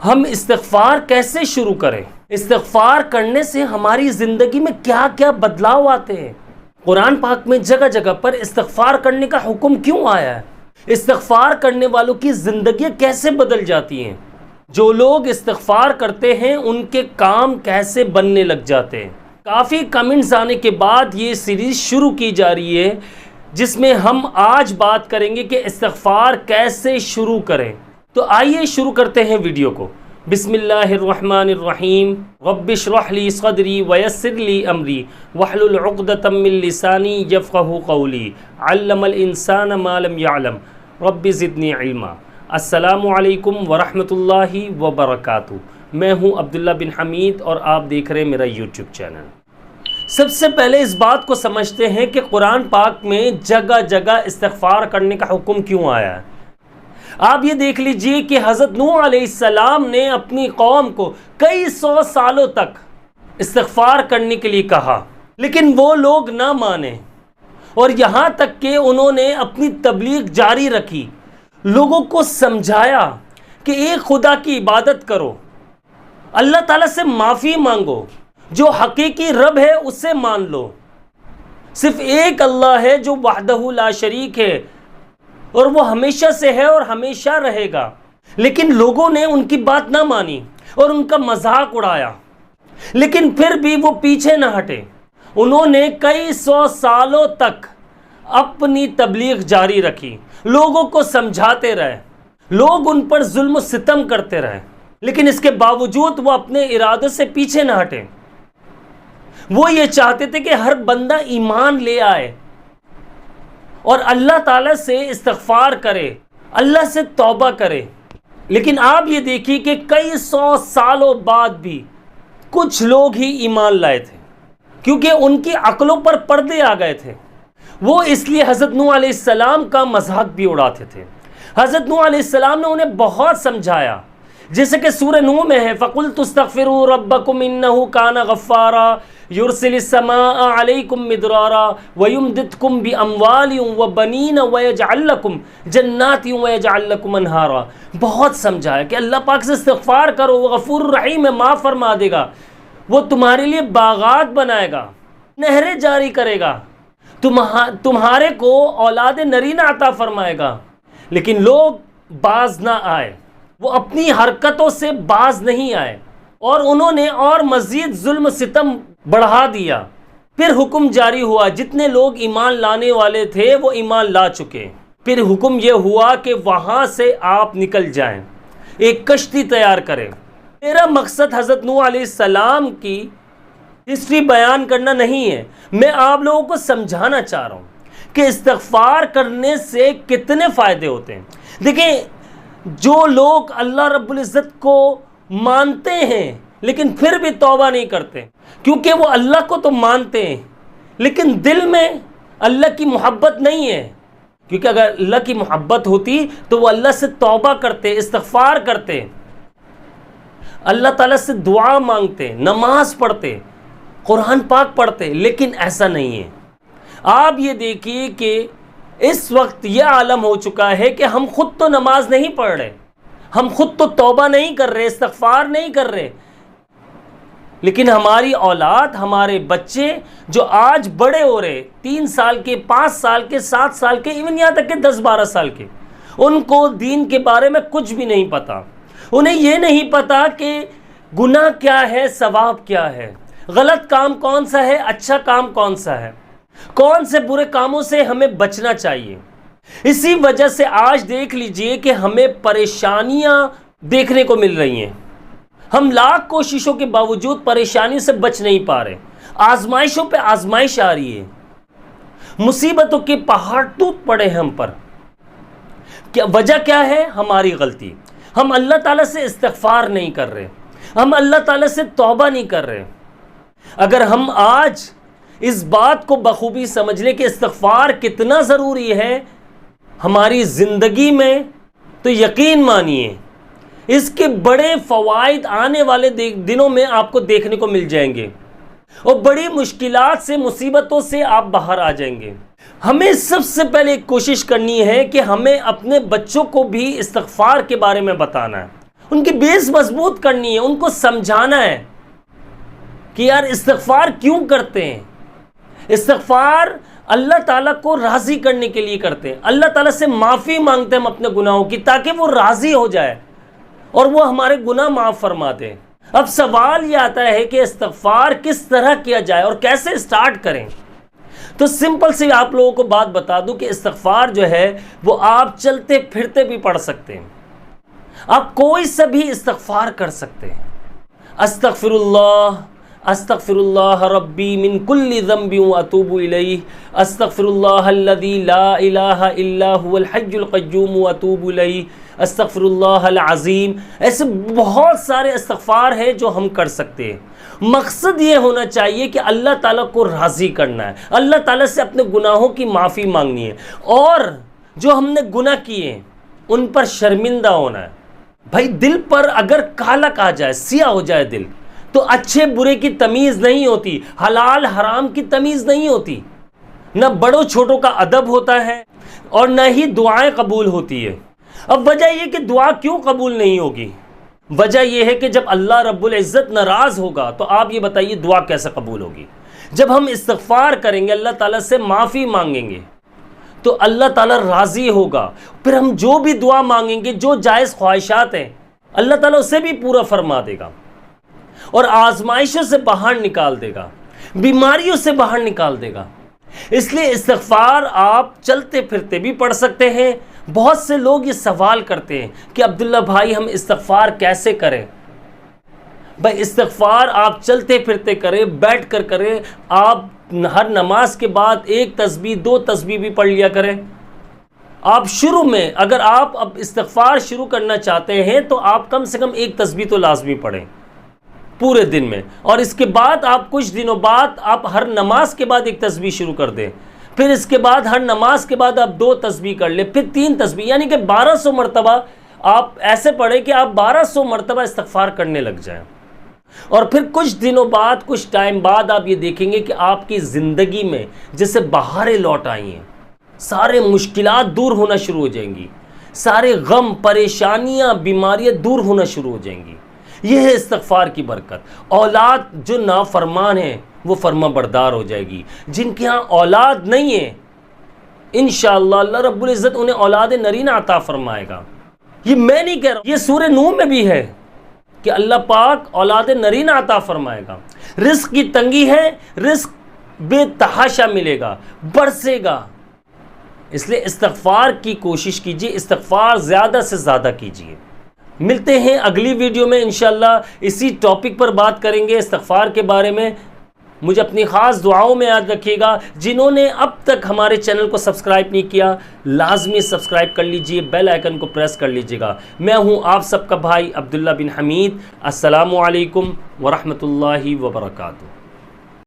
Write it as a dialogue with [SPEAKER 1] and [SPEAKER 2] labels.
[SPEAKER 1] ہم استغفار کیسے شروع کریں؟ استغفار کرنے سے ہماری زندگی میں کیا کیا بدلاؤ آتے ہیں؟ قرآن پاک میں جگہ جگہ پر استغفار کرنے کا حکم کیوں آیا ہے؟ استغفار کرنے والوں کی زندگیاں کیسے بدل جاتی ہیں؟ جو لوگ استغفار کرتے ہیں ان کے کام کیسے بننے لگ جاتے ہیں؟ کافی کمنٹس آنے کے بعد یہ سیریز شروع کی جا رہی ہے جس میں ہم آج بات کریں گے کہ استغفار کیسے شروع کریں۔ تو آئیے شروع کرتے ہیں ویڈیو کو۔ بسم اللہ الرحمن الرحیم۔ رب اشرح لی صدری ویسر لی امری واحلل عقدۃ من لسانی یفقہوا قولی علم الانسان ما لم یعلم رب زدنی علما۔ السلام علیکم ورحمۃ اللہ وبرکاتہ۔ میں ہوں عبداللہ بن حمید اور آپ دیکھ رہے ہیں میرا یوٹیوب چینل۔ سب سے پہلے اس بات کو سمجھتے ہیں کہ قرآن پاک میں جگہ جگہ استغفار کرنے کا حکم کیوں آیا ہے۔ آپ یہ دیکھ لیجئے کہ حضرت نوح علیہ السلام نے اپنی قوم کو کئی سو سالوں تک استغفار کرنے کے لیے کہا، لیکن وہ لوگ نہ مانے اور یہاں تک کہ انہوں نے اپنی تبلیغ جاری رکھی، لوگوں کو سمجھایا کہ ایک خدا کی عبادت کرو، اللہ تعالیٰ سے معافی مانگو، جو حقیقی رب ہے اسے مان لو، صرف ایک اللہ ہے جو وحدہ لا شریک ہے اور وہ ہمیشہ سے ہے اور ہمیشہ رہے گا۔ لیکن لوگوں نے ان کی بات نہ مانی اور ان کا مذاق اڑایا، لیکن پھر بھی وہ پیچھے نہ ہٹے۔ انہوں نے کئی سو سالوں تک اپنی تبلیغ جاری رکھی، لوگوں کو سمجھاتے رہے، لوگ ان پر ظلم و ستم کرتے رہے، لیکن اس کے باوجود وہ اپنے ارادوں سے پیچھے نہ ہٹے۔ وہ یہ چاہتے تھے کہ ہر بندہ ایمان لے آئے اور اللہ تعالیٰ سے استغفار کرے، اللہ سے توبہ کرے۔ لیکن آپ یہ دیکھیے کہ کئی سو سالوں بعد بھی کچھ لوگ ہی ایمان لائے تھے، کیونکہ ان کی عقلوں پر پردے آ گئے تھے۔ وہ اس لیے حضرت نوح علیہ السلام کا مذاق بھی اڑاتے تھے۔ حضرت نوح علیہ السلام نے انہیں بہت سمجھایا، جیسے کہ سورہ نوح میں ہے فَقُلْتُ اسْتَغْفِرُوا رَبَّكُمْ إِنَّهُ كَانَ غَفَّارًا يُرْسِلِ السَّمَاءَ عَلَيْكُمْ مِدْرَارًا وَيُمْدِدْكُمْ بِأَمْوَالٍ وَبَنِينَ وَيَجْعَلْ لَكُمْ جَنَّاتٍ وَيَجْعَلْ لَكُمْ أَنْهَارًا۔ بہت سمجھایا کہ اللہ پاک سے استغفار کرو، وہ غفور الرحیم ہے، معاف فرما دے گا، وہ تمہارے لیے باغات بنائے گا، نہریں جاری کرے گا، تمہارے کو اولاد نرینہ عطا فرمائے گا۔ لیکن لوگ باز نہ آئے، وہ اپنی حرکتوں سے باز نہیں آئے اور انہوں نے اور مزید ظلم و ستم بڑھا دیا۔ پھر حکم جاری ہوا، جتنے لوگ ایمان لانے والے تھے وہ ایمان لا چکے، پھر حکم یہ ہوا کہ وہاں سے آپ نکل جائیں، ایک کشتی تیار کریں۔ میرا مقصد حضرت نوح علیہ السلام کی ہسٹری بیان کرنا نہیں ہے، میں آپ لوگوں کو سمجھانا چاہ رہا ہوں کہ استغفار کرنے سے کتنے فائدے ہوتے ہیں۔ دیکھیں، جو لوگ اللہ رب العزت کو مانتے ہیں لیکن پھر بھی توبہ نہیں کرتے، کیونکہ وہ اللہ کو تو مانتے ہیں لیکن دل میں اللہ کی محبت نہیں ہے، کیونکہ اگر اللہ کی محبت ہوتی تو وہ اللہ سے توبہ کرتے، استغفار کرتے، اللہ تعالیٰ سے دعا مانگتے، نماز پڑھتے، قرآن پاک پڑھتے، لیکن ایسا نہیں ہے۔ آپ یہ دیکھیے کہ اس وقت یہ عالم ہو چکا ہے کہ ہم خود تو نماز نہیں پڑھ رہے، ہم خود تو توبہ نہیں کر رہے، استغفار نہیں کر رہے، لیکن ہماری اولاد، ہمارے بچے جو آج بڑے ہو رہے، 3 سال کے، 5 سال کے، 7 سال کے، ایون یہاں تک کہ 10-12 سال کے، ان کو دین کے بارے میں کچھ بھی نہیں پتا۔ انہیں یہ نہیں پتا کہ گناہ کیا ہے، ثواب کیا ہے، غلط کام کون سا ہے، اچھا کام کون سا ہے، کون سے برے کاموں سے ہمیں بچنا چاہیے۔ اسی وجہ سے آج دیکھ لیجئے کہ ہمیں پریشانیاں دیکھنے کو مل رہی ہیں، ہم لاکھ کوششوں کے باوجود پریشانیوں سے بچ نہیں پا رہے، آزمائشوں پہ آزمائش آ رہی ہے، مصیبتوں کے پہاڑ ٹوٹ پڑے ہم پر۔ وجہ کیا ہے؟ ہماری غلطی، ہم اللہ تعالیٰ سے استغفار نہیں کر رہے، ہم اللہ تعالیٰ سے توبہ نہیں کر رہے۔ اگر ہم آج اس بات کو بخوبی سمجھ لیں کہ استغفار کتنا ضروری ہے ہماری زندگی میں، تو یقین مانیے اس کے بڑے فوائد آنے والے دنوں میں آپ کو دیکھنے کو مل جائیں گے اور بڑی مشکلات سے، مصیبتوں سے آپ باہر آ جائیں گے۔ ہمیں سب سے پہلے کوشش کرنی ہے کہ ہمیں اپنے بچوں کو بھی استغفار کے بارے میں بتانا ہے ان کی بیس مضبوط کرنی ہے، ان کو سمجھانا ہے کہ یار استغفار کیوں کرتے ہیں. استغفار اللہ تعالیٰ کو راضی کرنے کے لیے کرتے ہیں. اللہ تعالیٰ سے معافی مانگتے ہیں ہم اپنے گناہوں کی تاکہ وہ راضی ہو جائے اور وہ ہمارے گناہ معاف فرما دے. اب سوال یہ آتا ہے کہ استغفار کس طرح کیا جائے اور کیسے اسٹارٹ کریں. تو سمپل سی آپ لوگوں کو بات بتا دوں کہ استغفار جو ہے وہ آپ چلتے پھرتے بھی پڑھ سکتے ہیں. آپ کوئی سا بھی استغفار کر سکتے ہیں. استغفر اللہ ربی من کل ذنب واتوب الیہ، استغفر اللہ الذی لا الہ الا هو الحی القیوم واتوب الیہ، استغفر اللہ العظیم. ایسے بہت سارے استغفار ہیں جو ہم کر سکتے ہیں. مقصد یہ ہونا چاہیے کہ اللہ تعالیٰ کو راضی کرنا ہے، اللہ تعالیٰ سے اپنے گناہوں کی معافی مانگنی ہے، اور جو ہم نے گناہ کیے ہیں ان پر شرمندہ ہونا ہے. بھائی دل پر اگر کالک آ جائے، سیاہ ہو جائے دل، تو اچھے برے کی تمیز نہیں ہوتی، حلال حرام کی تمیز نہیں ہوتی، نہ بڑوں چھوٹوں کا ادب ہوتا ہے اور نہ ہی دعائیں قبول ہوتی ہے. اب وجہ یہ کہ دعا کیوں قبول نہیں ہوگی؟ وجہ یہ ہے کہ جب اللہ رب العزت ناراض ہوگا تو آپ یہ بتائیے دعا کیسے قبول ہوگی؟ جب ہم استغفار کریں گے، اللہ تعالیٰ سے معافی مانگیں گے تو اللہ تعالیٰ راضی ہوگا. پھر ہم جو بھی دعا مانگیں گے، جو جائز خواہشات ہیں، اللہ تعالیٰ اسے بھی پورا فرما دے گا اور آزمائشوں سے باہر نکال دے گا، بیماریوں سے باہر نکال دے گا. اس لیے استغفار آپ چلتے پھرتے بھی پڑھ سکتے ہیں. بہت سے لوگ یہ سوال کرتے ہیں کہ عبداللہ بھائی ہم استغفار کیسے کریں؟ بھائی استغفار آپ چلتے پھرتے کریں، بیٹھ کر کریں. آپ ہر نماز کے بعد 1 تسبیح 2 تسبیح بھی پڑھ لیا کریں. آپ شروع میں اگر آپ اب استغفار شروع کرنا چاہتے ہیں تو آپ کم سے کم 1 تسبیح تو لازمی پڑھیں پورے دن میں، اور اس کے بعد آپ کچھ دنوں بعد آپ ہر نماز کے بعد 1 تسبیح شروع کر دیں. پھر اس کے بعد ہر نماز کے بعد آپ 2 تسبیح کر لیں، پھر 3 تسبیح، یعنی کہ 1200 مرتبہ آپ ایسے پڑھیں کہ آپ 1200 مرتبہ استغفار کرنے لگ جائیں. اور پھر کچھ دنوں بعد، کچھ ٹائم بعد آپ یہ دیکھیں گے کہ آپ کی زندگی میں جیسے بہاریں لوٹ آئی ہیں، سارے مشکلات دور ہونا شروع ہو جائیں گی، سارے غم پریشانیاں بیماریاں دور ہونا شروع ہو جائیں گی. یہ ہے استغفار کی برکت. اولاد جو نافرمان ہیں وہ فرما بردار ہو جائے گی. جن کے ہاں اولاد نہیں ہے انشاءاللہ اللہ رب العزت انہیں اولاد نرینہ عطا فرمائے گا. یہ میں نہیں کہہ رہا، یہ سورہ نوح میں بھی ہے کہ اللہ پاک اولاد نرینہ عطا فرمائے گا. رزق کی تنگی ہے، رزق بے تحاشا ملے گا، برسے گا. اس لیے استغفار کی کوشش کیجیے، استغفار زیادہ سے زیادہ کیجیے. ملتے ہیں اگلی ویڈیو میں انشاءاللہ، اسی ٹاپک پر بات کریں گے استغفار کے بارے میں. مجھے اپنی خاص دعاؤں میں یاد رکھیے گا. جنہوں نے اب تک ہمارے چینل کو سبسکرائب نہیں کیا، لازمی سبسکرائب کر لیجئے، بیل آئیکن کو پریس کر لیجئے گا. میں ہوں آپ سب کا بھائی عبداللہ بن حمید. السلام علیکم ورحمۃ اللہ وبرکاتہ.